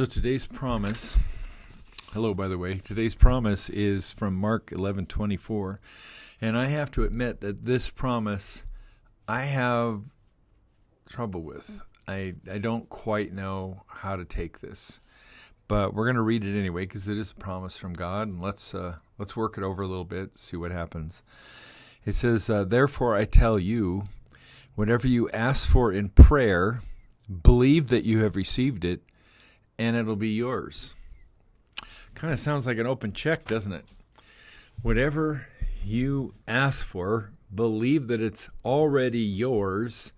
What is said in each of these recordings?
So today's promise, hello by the way, today's promise is from Mark 11:24. And I have to admit that this promise I have trouble with. I don't quite know how to take this. But we're going to read it anyway because it is a promise from God. And let's work it over a little bit, see what happens. It says, therefore I tell you, whatever you ask for in prayer, believe that you have received it, and it'll be yours. Kind of sounds like an open check, doesn't it? Whatever you ask for, believe that it's already yours,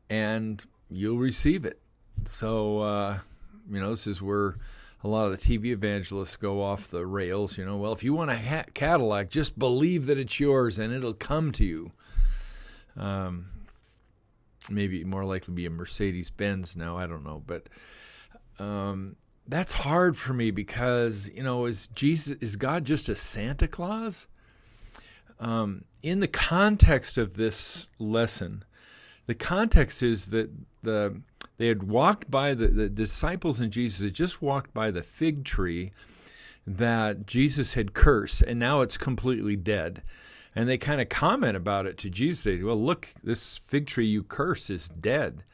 and you'll receive it. So, this is where a lot of the TV evangelists go off the rails. Well, if you want a Cadillac, just believe that it's yours, and it'll come to you. Maybe more likely be a Mercedes-Benz now, I don't know, but that's hard for me because, is God just a Santa Claus? In the context of this lesson, the context is that they had walked by, the disciples and Jesus had just walked by the fig tree that Jesus had cursed, and now it's completely dead. And they kind of comment about it to Jesus. They say, well, look, this fig tree you curse is dead.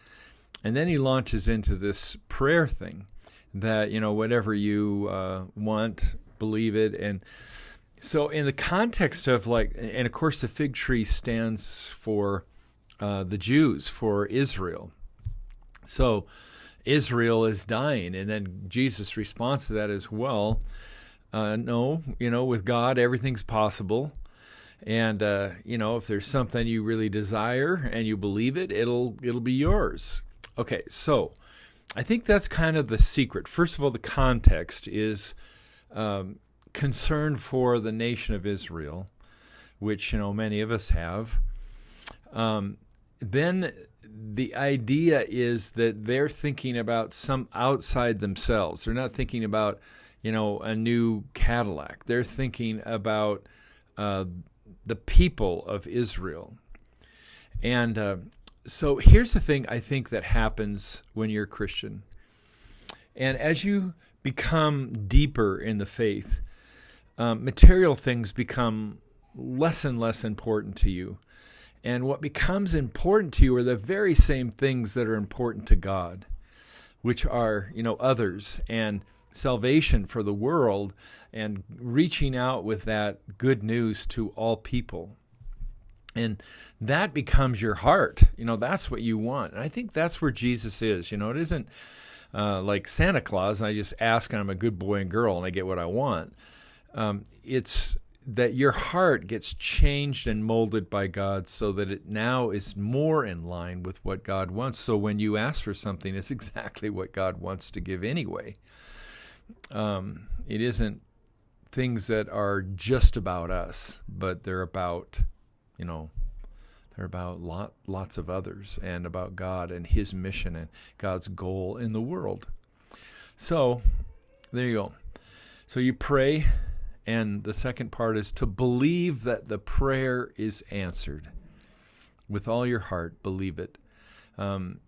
And then he launches into this prayer thing that, whatever you want, believe it. And so in the context of and of course the fig tree stands for the Jews, for Israel. So Israel is dying. And then Jesus responds to that as well. No, with God, everything's possible. And, if there's something you really desire and you believe it, it'll be yours. Okay, so I think that's kind of the secret. First of all, the context is concern for the nation of Israel, which, many of us have. Then the idea is that they're thinking about some outside themselves. They're not thinking about, a new Cadillac. They're thinking about the people of Israel. And so here's the thing I think that happens when you're a Christian. And as you become deeper in the faith, material things become less and less important to you. And what becomes important to you are the very same things that are important to God, which are, others and salvation for the world and reaching out with that good news to all people. And that becomes your heart. That's what you want. And I think that's where Jesus is. It isn't like Santa Claus, and I just ask and I'm a good boy and girl and I get what I want. It's that your heart gets changed and molded by God so that it now is more in line with what God wants. So when you ask for something, it's exactly what God wants to give anyway. It isn't things that are just about us, but they're about, lots of others and about God and His mission and God's goal in the world. So there you go. So you pray, and the second part is to believe that the prayer is answered. With all your heart, believe it. And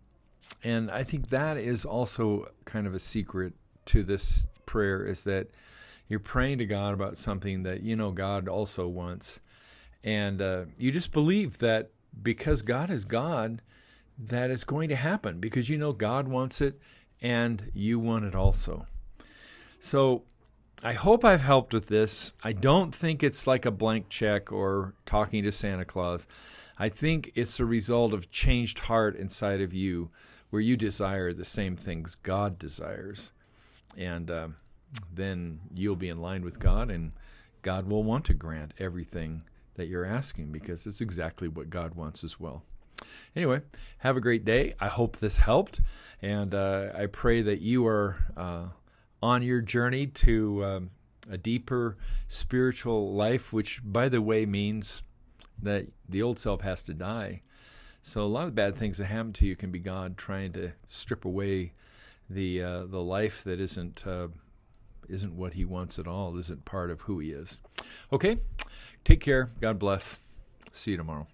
I think that is also kind of a secret to this prayer, is that you're praying to God about something that God also wants. And you just believe that because God is God, that it's going to happen because God wants it and you want it also. So I hope I've helped with this. I don't think it's like a blank check or talking to Santa Claus. I think it's a result of changed heart inside of you where you desire the same things God desires. And then you'll be in line with God, and God will want to grant everything that you're asking because it's exactly what God wants as well. Anyway, have a great day. I hope this helped, and I pray that you are on your journey to a deeper spiritual life, which, by the way, means that the old self has to die. So a lot of bad things that happen to you can be God trying to strip away the life that isn't what He wants at all, isn't part of who He is. Okay, take care. God bless. See you tomorrow.